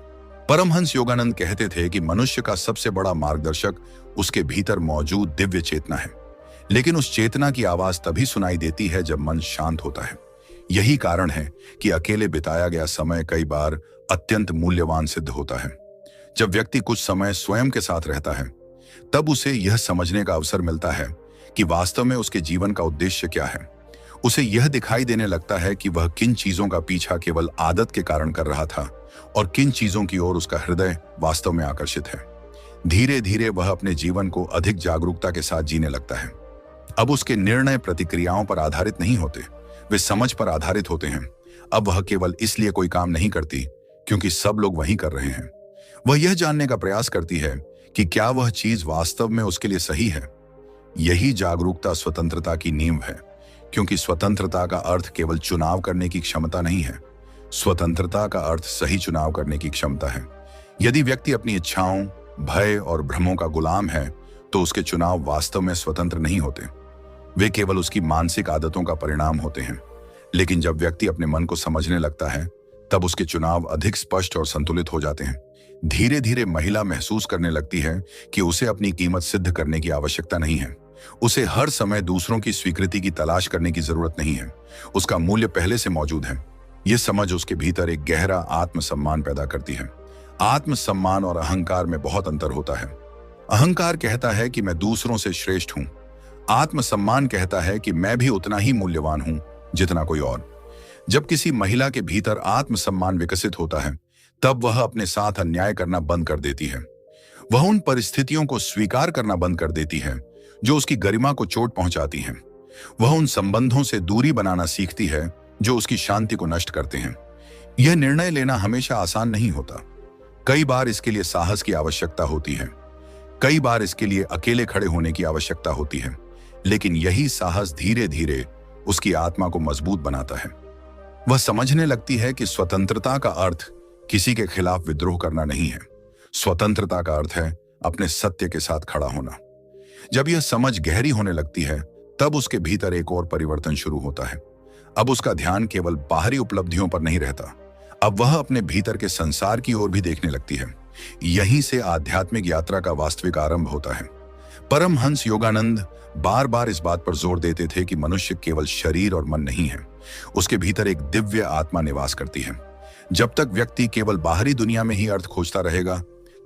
परमहंस योगानंद कहते थे कि मनुष्य का सबसे बड़ा मार्गदर्शक उसके भीतर मौजूद दिव्य चेतना है, लेकिन उस चेतना की आवाज तभी सुनाई देती है जब मन शांत होता है। यही कारण है कि अकेले बिताया गया समय कई बार अत्यंत मूल्यवान सिद्ध होता है। जब व्यक्ति कुछ समय स्वयं के साथ रहता है, तब उसे यह समझने का अवसर मिलता है कि वास्तव में उसके जीवन का उद्देश्य क्या है। उसे यह दिखाई देने लगता है कि वह किन चीजों का पीछा केवल आदत के कारण कर रहा था और किन चीजों की ओर उसका हृदय वास्तव में आकर्षित है। धीरे धीरे वह अपने जीवन को अधिक जागरूकता के साथ जीने लगता है। अब उसके निर्णय प्रतिक्रियाओं पर आधारित नहीं होते, वे समझ पर आधारित होते हैं। अब वह केवल इसलिए कोई काम नहीं करती क्योंकि सब लोग वही कर रहे हैं। वह यह जानने का प्रयास करती है कि क्या वह चीज वास्तव में उसके लिए सही है। यही जागरूकता स्वतंत्रता की नींव है, क्योंकि स्वतंत्रता का अर्थ केवल चुनाव करने की क्षमता नहीं है। स्वतंत्रता का अर्थ सही चुनाव करने की क्षमता है। यदि व्यक्ति अपनी इच्छाओं, भय और भ्रमों का गुलाम है, तो उसके चुनाव वास्तव में स्वतंत्र नहीं होते। वे केवल उसकी मानसिक आदतों का परिणाम होते हैं। लेकिन जब व्यक्ति अपने मन को समझने लगता है, तब उसके चुनाव अधिक स्पष्ट और संतुलित हो जाते हैं। धीरे धीरे महिला महसूस करने लगती है कि उसे अपनी कीमत सिद्ध करने की आवश्यकता नहीं है। उसे हर समय दूसरों की स्वीकृति की तलाश करने की जरूरत नहीं है। उसका मूल्य पहले से मौजूद है। यह समझ उसके भीतर एक गहरा आत्मसम्मान पैदा करती है। आत्मसम्मान और अहंकार में बहुत अंतर होता है। अहंकार कहता है कि मैं दूसरों से श्रेष्ठ हूं। आत्मसम्मान कहता है कि मैं भी उतना ही मूल्यवान हूं जितना कोई और। जब किसी महिला के भीतर आत्मसम्मान विकसित होता है, तब वह अपने साथ अन्याय करना बंद कर देती है। वह उन परिस्थितियों को स्वीकार करना बंद कर देती है जो उसकी गरिमा को चोट पहुंचाती हैं। वह उन संबंधों से दूरी बनाना सीखती है जो उसकी शांति को नष्ट करते हैं। यह निर्णय लेना हमेशा आसान नहीं होता। कई बार इसके लिए साहस की आवश्यकता होती है। कई बार इसके लिए अकेले खड़े होने की आवश्यकता होती है। लेकिन यही साहस धीरे धीरे उसकी आत्मा को मजबूत बनाता है। वह समझने लगती है कि स्वतंत्रता का अर्थ किसी के खिलाफ विद्रोह करना नहीं है। स्वतंत्रता का अर्थ है अपने सत्य के साथ खड़ा होना। जब यह समझ गहरी होने लगती है, तब उसके भीतर एक और परिवर्तन शुरू होता है। अब उसका ध्यान केवल बाहरी उपलब्धियों पर नहीं रहता। अब वह अपने भीतर के संसार की ओर भी देखने लगती है। यहीं से आध्यात्मिक यात्रा का वास्तविक आरंभ होता है। परमहंस योगानंद बार बार इस बात पर जोर देते थे कि मनुष्य केवल शरीर और मन नहीं है, उसके भीतर एक दिव्य आत्मा निवास करती है। जब तक व्यक्ति केवल बाहरी दुनिया में ही अर्थ खोजता रहेगा,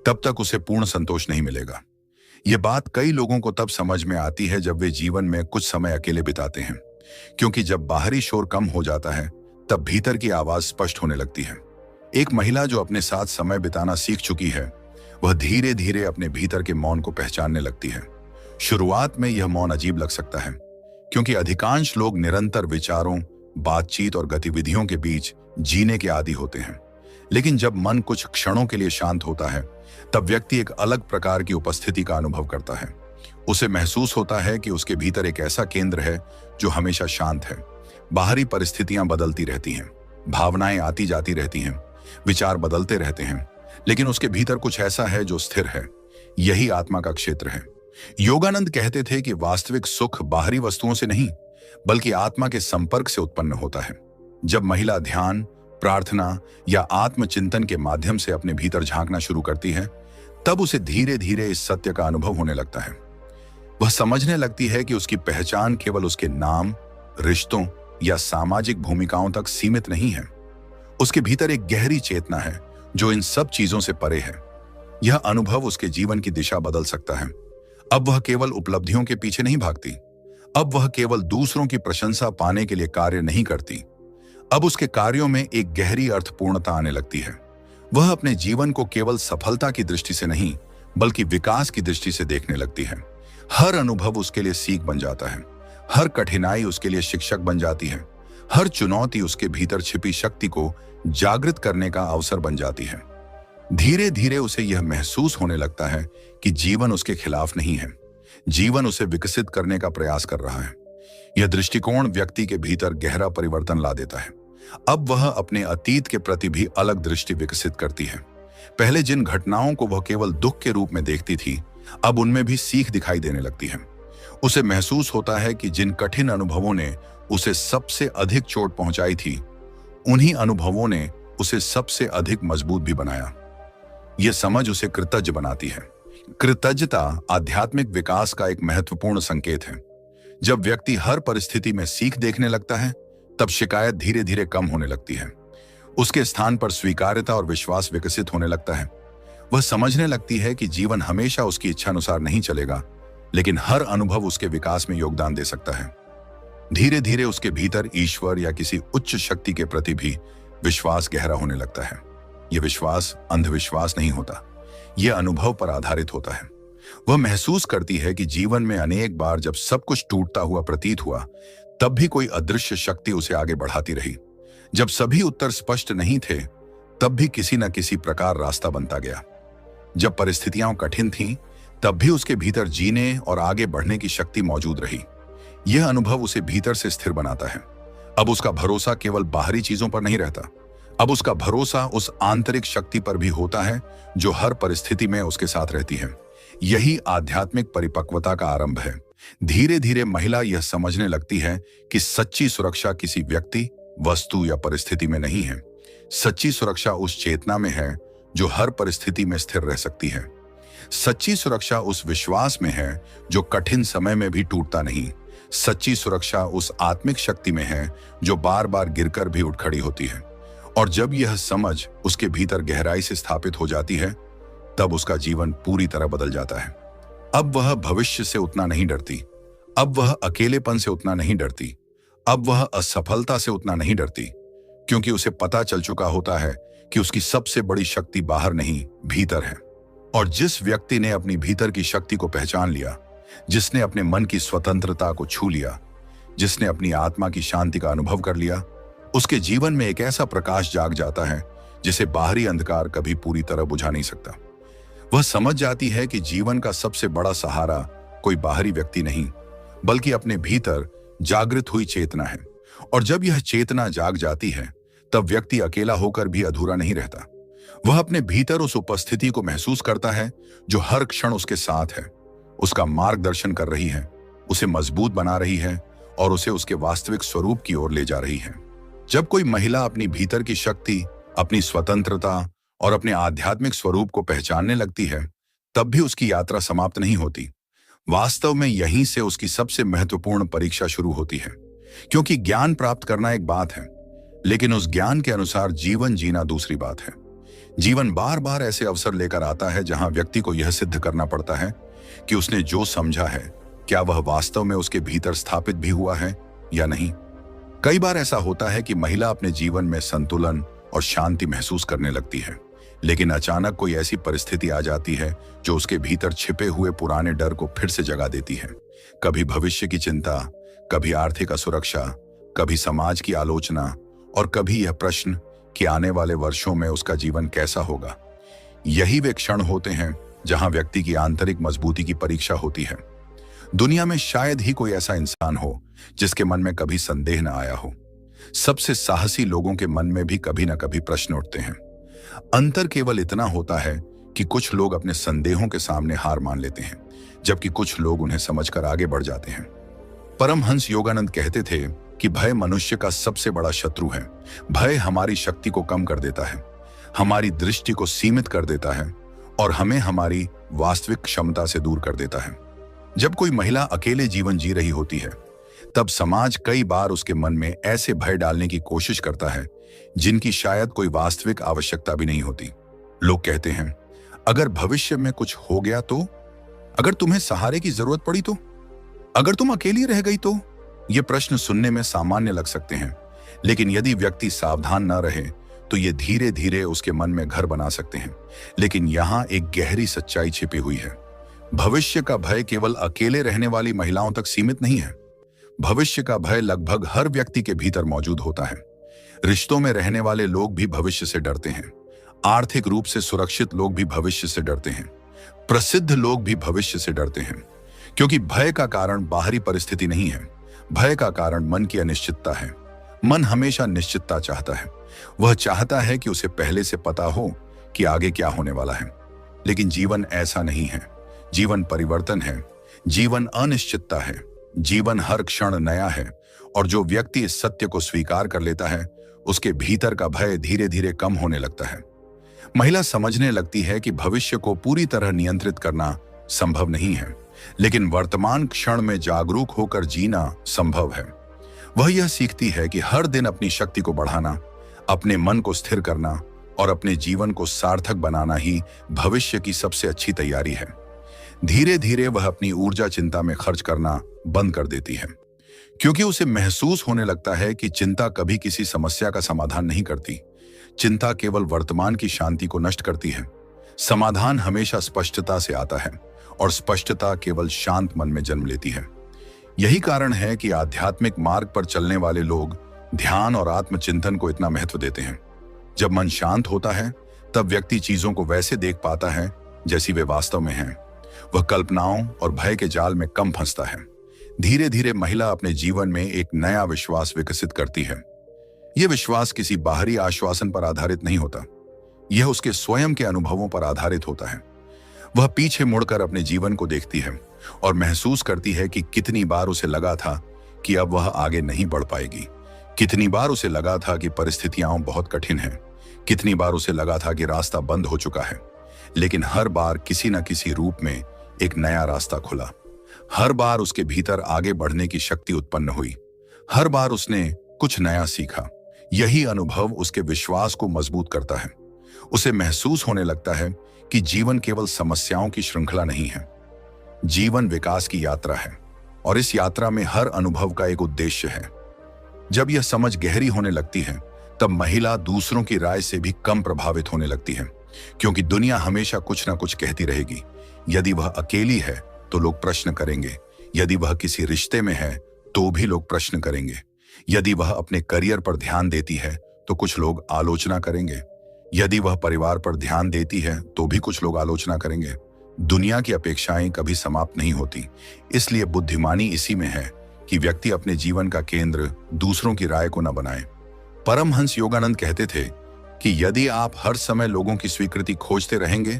तब तक उसे पूर्ण संतोष नहीं मिलेगा। यह बात कई लोगों को तब समझ में आती है जब वे जीवन में कुछ समय अकेले बिताते हैं, क्योंकि जब बाहरी शोर कम हो जाता है, तब भीतर की आवाज स्पष्ट होने लगती है। एक महिला जो अपने साथ समय बिताना सीख चुकी है, वह धीरे धीरे अपने भीतर के मौन को पहचानने लगती है। शुरुआत में यह मौन अजीब लग सकता है, क्योंकि अधिकांश लोग निरंतर विचारों, बातचीत और गतिविधियों के बीच जीने के आदी होते हैं। लेकिन जब मन कुछ क्षणों के लिए शांत होता है, तब व्यक्ति एक अलग प्रकार की उपस्थिति का अनुभव करता है। उसे महसूस होता है कि उसके भीतर एक ऐसा केंद्र है जो हमेशा शांत है। बाहरी परिस्थितियां बदलती रहती हैं, भावनाएं आती जाती रहती हैं, विचार बदलते रहते हैं, लेकिन उसके भीतर कुछ ऐसा है जो स्थिर है। यही आत्मा का क्षेत्र है। योगानंद कहते थे कि वास्तविक सुख बाहरी वस्तुओं से नहीं, बल्कि आत्मा के संपर्क से उत्पन्न होता है। जब महिला ध्यान, प्रार्थना या आत्मचिंतन के माध्यम से अपने भीतर झांकना शुरू करती है, तब उसे धीरे धीरे इस सत्य का अनुभव होने लगता है। वह समझने लगती है कि उसकी पहचान केवल उसके नाम, रिश्तों या सामाजिक भूमिकाओं तक सीमित नहीं है। उसके भीतर एक गहरी चेतना है जो इन सब चीजों से परे है। यह अनुभव उसके जीवन की दिशा बदल सकता है। अब वह केवल उपलब्धियों के पीछे नहीं भागती। अब वह केवल दूसरों की प्रशंसा पाने के लिए कार्य नहीं करती। अब उसके कार्यों में एक गहरी अर्थपूर्णता आने लगती है। वह अपने जीवन को केवल सफलता की दृष्टि से नहीं, बल्कि विकास की दृष्टि से देखने लगती है। हर अनुभव उसके लिए सीख बन जाता है। हर कठिनाई उसके लिए शिक्षक बन जाती है। हर चुनौती उसके भीतर छिपी शक्ति को जागृत करने का अवसर बन जाती है। धीरे धीरे उसे यह महसूस होने लगता है कि जीवन उसके खिलाफ नहीं है। जीवन उसे विकसित करने का प्रयास कर रहा है। यह दृष्टिकोण व्यक्ति के भीतर गहरा परिवर्तन ला देता है। अब वह अपने अतीत के प्रति भी अलग दृष्टि विकसित करती है। पहले जिन घटनाओं को वह केवल दुख के रूप में देखती थी, अब उनमें भी सीख दिखाई देने लगती है। उसे महसूस होता है कि जिन कठिन अनुभवों ने उसे सबसे अधिक चोट पहुंचाई थी, उन्हीं अनुभवों ने उसे सबसे अधिक मजबूत भी बनाया। यह समझ उसे कृतज्ञ बनाती है। कृतज्ञता आध्यात्मिक विकास का एक महत्वपूर्ण संकेत है। जब व्यक्ति हर परिस्थिति में सीख देखने लगता है, तब शिकायत धीरे धीरे कम होने लगती है। उसके स्थान पर स्वीकार्यता और विश्वास विकसित होने लगता है। वह समझने लगती है कि जीवन हमेशा उसकी इच्छा अनुसार नहीं चलेगा, लेकिन हर अनुभव उसके विकास में योगदान दे सकता है। धीरे धीरे उसके भीतर ईश्वर या किसी उच्च शक्ति के प्रति भी विश्वास गहरा होने लगता है। यह विश्वास अंधविश्वास नहीं होता, यह अनुभव पर आधारित होता है। वह महसूस करती है कि जीवन में अनेक बार जब सब कुछ टूटता हुआ प्रतीत हुआ, तब भी कोई अदृश्य शक्ति उसे आगे बढ़ाती रही। जब सभी उत्तर स्पष्ट नहीं थे, तब भी किसी न किसी प्रकार रास्ता बनता गया। जब परिस्थितियां कठिन थीं, तब भी उसके भीतर जीने और आगे बढ़ने की शक्ति मौजूद रही। यह अनुभव उसे भीतर से स्थिर बनाता है। अब उसका भरोसा केवल बाहरी चीजों पर नहीं रहता। अब उसका भरोसा उस आंतरिक शक्ति पर भी होता है जो हर परिस्थिति में उसके साथ रहती है। यही आध्यात्मिक परिपक्वता का आरंभ है। धीरे धीरे महिला यह समझने लगती है कि सच्ची सुरक्षा किसी व्यक्ति, वस्तु या परिस्थिति में नहीं है। सच्ची सुरक्षा उस चेतना में है जो हर परिस्थिति में स्थिर रह सकती है। सच्ची सुरक्षा उस विश्वास में है जो कठिन समय में भी टूटता नहीं। सच्ची सुरक्षा उस आत्मिक शक्ति में है जो बार बार गिरकर भी उठ खड़ी होती है। और जब यह समझ उसके भीतर गहराई से स्थापित हो जाती है, तब उसका जीवन पूरी तरह बदल जाता है। अब वह भविष्य से उतना नहीं डरती। अब वह अकेलेपन से उतना नहीं डरती। अब वह असफलता से उतना नहीं डरती, क्योंकि उसे पता चल चुका होता है कि उसकी सबसे बड़ी शक्ति बाहर नहीं, भीतर है। और जिस व्यक्ति ने अपनी भीतर की शक्ति को पहचान लिया, जिसने अपने मन की स्वतंत्रता को छू लिया, जिसने अपनी आत्मा की शांति का अनुभव कर लिया, उसके जीवन में एक ऐसा प्रकाश जाग जाता है जिसे बाहरी अंधकार कभी पूरी तरह बुझा नहीं सकता। वह समझ जाती है कि जीवन का सबसे बड़ा सहारा कोई बाहरी व्यक्ति नहीं, बल्कि अपने भीतर जागृत हुई चेतना है। और जब यह चेतना जाग जाती है, तब व्यक्ति अकेला होकर भी अधूरा नहीं रहता। वह अपने भीतर उस उपस्थिति को महसूस करता है जो हर क्षण उसके साथ है, उसका मार्गदर्शन कर रही है, उसे मजबूत बना रही है और उसे उसके वास्तविक स्वरूप की ओर ले जा रही है। जब कोई महिला अपनी भीतर की शक्ति, अपनी स्वतंत्रता और अपने आध्यात्मिक स्वरूप को पहचानने लगती है, तब भी उसकी यात्रा समाप्त नहीं होती। वास्तव में यहीं से उसकी सबसे महत्वपूर्ण परीक्षा शुरू होती है, क्योंकि ज्ञान प्राप्त करना एक बात है, लेकिन उस ज्ञान के अनुसार जीवन जीना दूसरी बात है। जीवन बार बार ऐसे अवसर लेकर आता है जहां व्यक्ति को यह सिद्ध करना पड़ता है कि उसने जो समझा है, क्या वह वास्तव में उसके भीतर स्थापित भी हुआ है या नहीं। कई बार ऐसा होता है कि महिला अपने जीवन में संतुलन और शांति महसूस करने लगती है, लेकिन अचानक कोई ऐसी परिस्थिति आ जाती है जो उसके भीतर छिपे हुए पुराने डर को फिर से जगा देती है। कभी भविष्य की चिंता, कभी आर्थिक असुरक्षा, कभी समाज की आलोचना और कभी यह प्रश्न कि आने वाले वर्षों में उसका जीवन कैसा होगा। यही वे क्षण होते हैं जहां व्यक्ति की आंतरिक मजबूती की परीक्षा होती है। दुनिया में शायद ही कोई ऐसा इंसान हो जिसके मन में कभी संदेह न आया हो। सबसे साहसी लोगों के मन में भी कभी न कभी प्रश्न उठते हैं। अंतर केवल इतना होता है कि कुछ लोग अपने संदेहों के सामने हार मान लेते हैं, जबकि कुछ लोग उन्हें समझकर आगे बढ़ जाते हैं। परमहंस योगानंद कहते थे कि भय मनुष्य का सबसे बड़ा शत्रु है। भय हमारी शक्ति को कम कर देता है, हमारी दृष्टि को सीमित कर देता है और हमें हमारी वास्तविक क्षमता से दूर कर देता है। जब कोई महिला अकेले जीवन जी रही होती है, तब समाज कई बार उसके मन में ऐसे भय डालने की कोशिश करता है जिनकी शायद कोई वास्तविक आवश्यकता भी नहीं होती। लोग कहते हैं, अगर भविष्य में कुछ हो गया तो, अगर तुम्हें सहारे की जरूरत पड़ी तो, अगर तुम अकेली रह गई तो। ये प्रश्न सुनने में सामान्य लग सकते हैं, लेकिन यदि व्यक्ति सावधान न रहे तो ये धीरे धीरे उसके मन में घर बना सकते हैं। लेकिन यहाँ एक गहरी सच्चाई छिपी हुई है। भविष्य का भय केवल अकेले रहने वाली महिलाओं तक सीमित नहीं है। भविष्य का भय लगभग हर व्यक्ति के भीतर मौजूद होता है। रिश्तों में रहने वाले लोग भी भविष्य से डरते हैं। आर्थिक रूप से सुरक्षित लोग भी भविष्य से डरते हैं। प्रसिद्ध लोग भी भविष्य से डरते हैं, क्योंकि भय का कारण बाहरी परिस्थिति नहीं है। भय का कारण मन की अनिश्चितता है। मन हमेशा निश्चितता चाहता है। वह चाहता है कि उसे पहले से पता हो कि आगे क्या होने वाला है। लेकिन जीवन ऐसा नहीं है। जीवन परिवर्तन है। जीवन अनिश्चितता है। जीवन हर क्षण नया है। और जो व्यक्ति इस सत्य को स्वीकार कर लेता है, उसके भीतर का भय धीरे धीरे कम होने लगता है। महिला समझने लगती है कि भविष्य को पूरी तरह नियंत्रित करना संभव नहीं है, लेकिन वर्तमान क्षण में जागरूक होकर जीना संभव है। वह यह सीखती है कि हर दिन अपनी शक्ति को बढ़ाना, अपने मन को स्थिर करना और अपने जीवन को सार्थक बनाना ही भविष्य की सबसे अच्छी तैयारी है। धीरे धीरे वह अपनी ऊर्जा चिंता में खर्च करना बंद कर देती है, क्योंकि उसे महसूस होने लगता है कि चिंता कभी किसी समस्या का समाधान नहीं करती। चिंता केवल वर्तमान की शांति को नष्ट करती है। समाधान हमेशा स्पष्टता से आता है और स्पष्टता केवल शांत मन में जन्म लेती है। यही कारण है कि आध्यात्मिक मार्ग पर चलने वाले लोग ध्यान और आत्मचिंतन को इतना महत्व देते हैं। जब मन शांत होता है, तब व्यक्ति चीजों को वैसे देख पाता है जैसी वे वास्तव में हैं। वह कल्पनाओं और भय के जाल में कम फंसता है। धीरे धीरे महिला अपने जीवन में एक नया विश्वास विकसित करती है। यह विश्वास किसी बाहरी आश्वासन पर आधारित नहीं होता। यह उसके स्वयं के अनुभवों पर आधारित होता है। वह पीछे मुड़कर अपने जीवन को देखती है और महसूस करती है कि कितनी बार उसे लगा था कि अब वह आगे नहीं बढ़ पाएगी। कितनी बार उसे लगा था कि परिस्थितियां बहुत कठिन हैं। कितनी बार उसे लगा था कि रास्ता बंद हो चुका है। लेकिन हर बार किसी न किसी रूप में एक नया रास्ता खुला। हर बार उसके भीतर आगे बढ़ने की शक्ति उत्पन्न हुई। हर बार उसने कुछ नया सीखा। यही अनुभव उसके विश्वास को मजबूत करता है। उसे महसूस होने लगता है कि जीवन केवल समस्याओं की श्रृंखला नहीं है। जीवन विकास की यात्रा है और इस यात्रा में हर अनुभव का एक उद्देश्य है। जब यह समझ गहरी होने लगती है, तब महिला दूसरों की राय से भी कम प्रभावित होने लगती है, क्योंकि दुनिया हमेशा कुछ ना कुछ कहती रहेगी। यदि वह अकेली है तो लोग प्रश्न करेंगे। यदि वह किसी रिश्ते में है तो भी लोग प्रश्न करेंगे। यदि वह अपने करियर पर ध्यान देती है तो कुछ लोग आलोचना करेंगे। यदि वह परिवार पर ध्यान देती है तो भी कुछ लोग आलोचना करेंगे। दुनिया की अपेक्षाएं कभी समाप्त नहीं होती। इसलिए बुद्धिमानी इसी में है कि व्यक्ति अपने जीवन का केंद्र दूसरों की राय को न बनाए। परमहंस योगानंद कहते थे कि यदि आप हर समय लोगों की स्वीकृति खोजते रहेंगे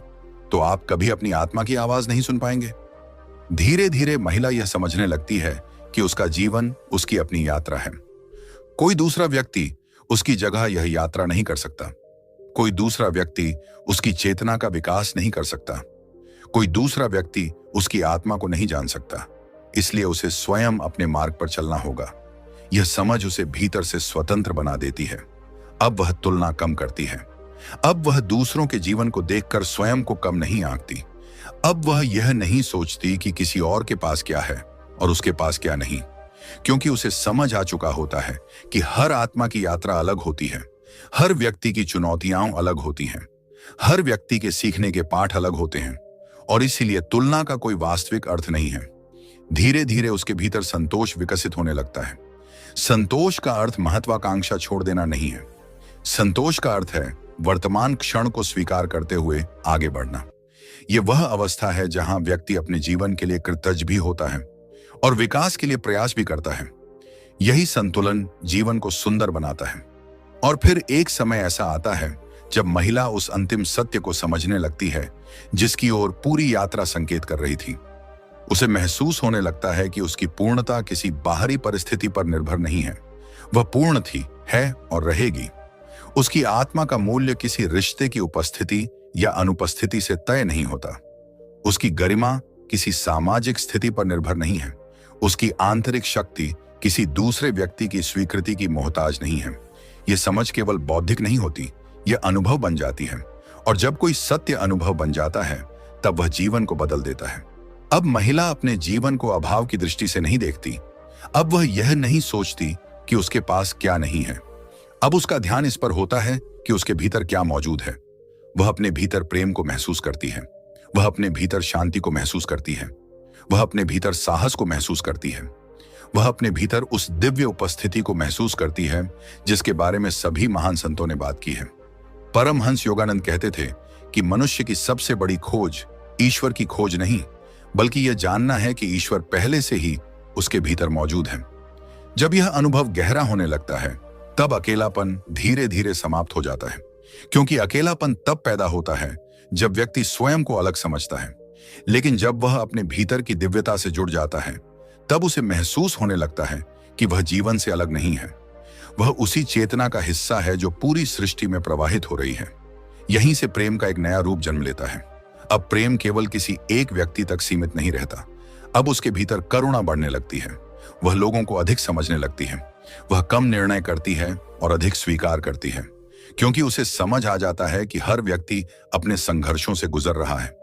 तो आप कभी अपनी आत्मा की आवाज नहीं सुन पाएंगे। धीरे धीरे महिला यह समझने लगती है कि उसका जीवन उसकी अपनी यात्रा है। कोई दूसरा व्यक्ति उसकी जगह यह यात्रा नहीं कर सकता। कोई दूसरा व्यक्ति उसकी चेतना का विकास नहीं कर सकता। कोई दूसरा व्यक्ति उसकी आत्मा को नहीं जान सकता। इसलिए उसे स्वयं अपने मार्ग पर चलना होगा। यह समझ उसे भीतर से स्वतंत्र बना देती है। अब वह तुलना कम करती है। अब वह दूसरों के जीवन को देखकर स्वयं को कम नहीं आंकती। अब वह यह नहीं सोचती कि किसी और के पास क्या है और उसके पास क्या नहीं, क्योंकि उसे समझ आ चुका होता है कि हर आत्मा की यात्रा अलग होती है। हर व्यक्ति की चुनौतियां अलग होती हैं। हर व्यक्ति के सीखने के पाठ अलग होते हैं और इसीलिए तुलना का कोई वास्तविक अर्थ नहीं है। धीरे धीरे उसके भीतर संतोष विकसित होने लगता है। संतोष का अर्थ महत्वाकांक्षा छोड़ देना नहीं है। संतोष का अर्थ है वर्तमान क्षण को स्वीकार करते हुए आगे बढ़ना। यह वह अवस्था है जहां व्यक्ति अपने जीवन के लिए कृतज्ञ भी होता है और विकास के लिए प्रयास भी करता है। यही संतुलन जीवन को सुंदर बनाता है। और फिर एक समय ऐसा आता है जब महिला उस अंतिम सत्य को समझने लगती है जिसकी ओर पूरी यात्रा संकेत कर रही थी। उसे महसूस होने लगता है कि उसकी पूर्णता किसी बाहरी परिस्थिति पर निर्भर नहीं है। वह पूर्ण थी, है और रहेगी। उसकी आत्मा का मूल्य किसी रिश्ते की उपस्थिति या अनुपस्थिति से तय नहीं होता। उसकी गरिमा किसी सामाजिक स्थिति पर निर्भर नहीं है। उसकी आंतरिक शक्ति किसी दूसरे व्यक्ति की स्वीकृति की मोहताज नहीं है। यह समझ केवल बौद्धिक नहीं होती, यह अनुभव बन जाती है। और जब कोई सत्य अनुभव बन जाता है तब वह जीवन को बदल देता है। अब महिला अपने जीवन को अभाव की दृष्टि से नहीं देखती। अब वह यह नहीं सोचती कि उसके पास क्या नहीं है। अब उसका ध्यान इस पर होता है कि उसके भीतर क्या मौजूद है। वह अपने भीतर प्रेम को महसूस करती है। वह अपने भीतर शांति को महसूस करती है। वह अपने भीतर साहस को महसूस करती है। वह अपने भीतर उस दिव्य उपस्थिति को महसूस करती है जिसके बारे में सभी महान संतों ने बात की है। परमहंस योगानंद कहते थे कि मनुष्य की सबसे बड़ी खोज ईश्वर की खोज नहीं, बल्कि यह जानना है कि ईश्वर पहले से ही उसके भीतर मौजूद है। जब यह अनुभव गहरा होने लगता है तब अकेलापन धीरे धीरे समाप्त हो जाता है, क्योंकि अकेलापन तब पैदा होता है जब व्यक्ति स्वयं को अलग समझता है। लेकिन जब वह अपने भीतर की दिव्यता से जुड़ जाता है तब उसे महसूस होने लगता है कि वह जीवन से अलग नहीं है। वह उसी चेतना का हिस्सा है जो पूरी सृष्टि में प्रवाहित हो रही है। यहीं से प्रेम का एक नया रूप जन्म लेता है। अब प्रेम केवल किसी एक व्यक्ति तक सीमित नहीं रहता। अब उसके भीतर करुणा बढ़ने लगती है। वह लोगों को अधिक समझने लगती है। वह कम निर्णय करती है और अधिक स्वीकार करती है, क्योंकि उसे समझ आ जाता है कि हर व्यक्ति अपने संघर्षों से गुजर रहा है।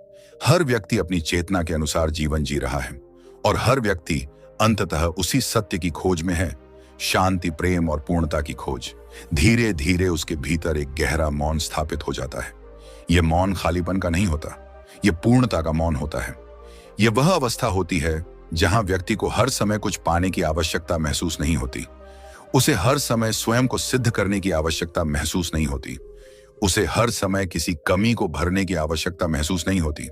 हर व्यक्ति अपनी चेतना के अनुसार जीवन जी रहा है और हर व्यक्ति अंततः उसी सत्य की खोज में है, शांति, प्रेम और पूर्णता की खोज। धीरे धीरे उसके भीतर एक गहरा मौन स्थापित हो जाता है। यह मौन खालीपन का नहीं होता, यह पूर्णता का मौन होता है। यह वह अवस्था होती है जहां व्यक्ति को हर समय कुछ पाने की आवश्यकता महसूस नहीं होती। उसे हर समय स्वयं को सिद्ध करने की आवश्यकता महसूस नहीं होती। उसे हर समय किसी कमी को भरने की आवश्यकता महसूस नहीं होती,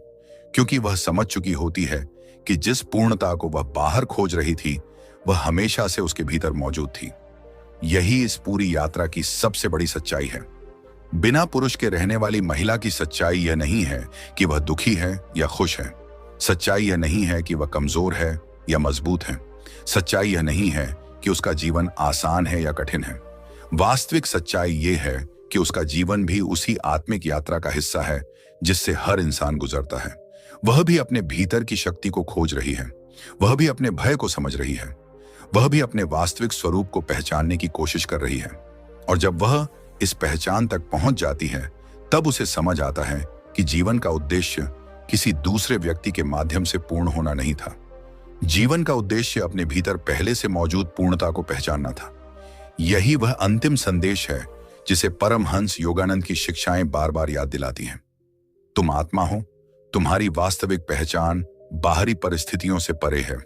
क्योंकि वह समझ चुकी होती है कि जिस पूर्णता को वह बाहर खोज रही थी वह हमेशा से उसके भीतर मौजूद थी। यही इस पूरी यात्रा की सबसे बड़ी सच्चाई है। बिना पुरुष के रहने वाली महिला की सच्चाई यह नहीं है कि वह दुखी है या खुश है। सच्चाई यह नहीं है कि वह कमजोर है या मजबूत है। सच्चाई यह नहीं है कि उसका जीवन आसान है या कठिन है। वास्तविक सच्चाई यह है कि उसका जीवन भी उसी आत्मिक यात्रा का हिस्सा है जिससे हर इंसान गुजरता है। वह भी अपने भीतर की शक्ति को खोज रही है। वह भी अपने भय को समझ रही है। वह भी अपने वास्तविक स्वरूप को पहचानने की कोशिश कर रही है। और जब वह इस पहचान तक पहुंच जाती है तब उसे समझ आता है कि जीवन का उद्देश्य किसी दूसरे व्यक्ति के माध्यम से पूर्ण होना नहीं था। जीवन का उद्देश्य अपने भीतर पहले से मौजूद पूर्णता को पहचानना था। यही वह अंतिम संदेश है जिसे परमहंस योगानंद की शिक्षाएं बार बार याद दिलाती हैं। तुम आत्मा हो। तुम्हारी वास्तविक पहचान बाहरी परिस्थितियों से परे है।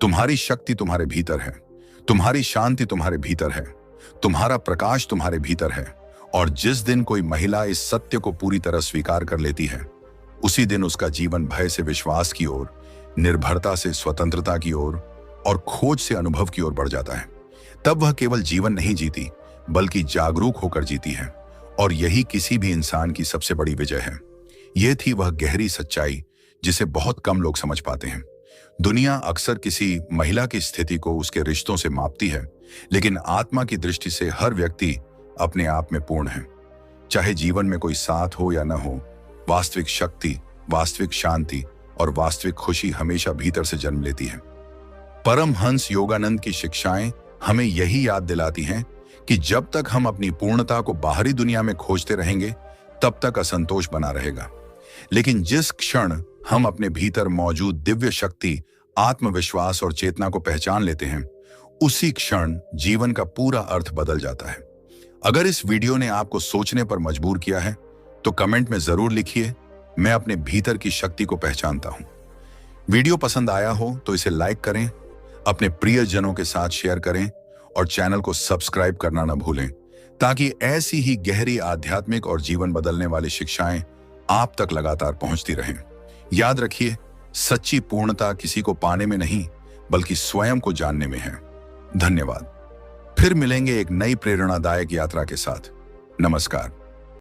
तुम्हारी शक्ति तुम्हारे भीतर है। तुम्हारी शांति तुम्हारे भीतर है। तुम्हारा प्रकाश तुम्हारे भीतर है। और जिस दिन कोई महिला इस सत्य को पूरी तरह स्वीकार कर लेती है उसी दिन उसका जीवन भय से विश्वास की ओर, निर्भरता से स्वतंत्रता की ओर और खोज से अनुभव की ओर बढ़ जाता है। तब वह केवल जीवन नहीं जीती बल्कि जागरूक होकर जीती है। और यही किसी भी इंसान की सबसे बड़ी विजय है। यह थी वह गहरी सच्चाई जिसे बहुत कम लोग समझ पाते हैं। दुनिया अक्सर किसी महिला की स्थिति को उसके रिश्तों से मापती है, लेकिन आत्मा की दृष्टि से हर व्यक्ति अपने आप में पूर्ण है। चाहे जीवन में कोई साथ हो या न हो, वास्तविक शक्ति, वास्तविक शांति और वास्तविक खुशी हमेशा भीतर से जन्म लेती है। परमहंस योगानंद की शिक्षाएं हमें यही याद दिलाती हैं कि जब तक हम अपनी पूर्णता को बाहरी दुनिया में खोजते रहेंगे तब तक असंतोष बना रहेगा। लेकिन जिस क्षण हम अपने भीतर मौजूद दिव्य शक्ति, आत्मविश्वास और चेतना को पहचान लेते हैं उसी क्षण जीवन का पूरा अर्थ बदल जाता है। अगर इस वीडियो ने आपको सोचने पर मजबूर किया है तो कमेंट में जरूर लिखिए, मैं अपने भीतर की शक्ति को पहचानता हूं। वीडियो पसंद आया हो तो इसे लाइक करें, अपने प्रियजनों के साथ शेयर करें और चैनल को सब्सक्राइब करना न भूलें ताकि ऐसी ही गहरी आध्यात्मिक और जीवन बदलने वाली शिक्षाएं आप तक लगातार पहुंचती रहें। याद रखिए, सच्ची पूर्णता किसी को पाने में नहीं, बल्कि स्वयं को जानने में है। धन्यवाद। फिर मिलेंगे एक नई प्रेरणादायक यात्रा के साथ। नमस्कार।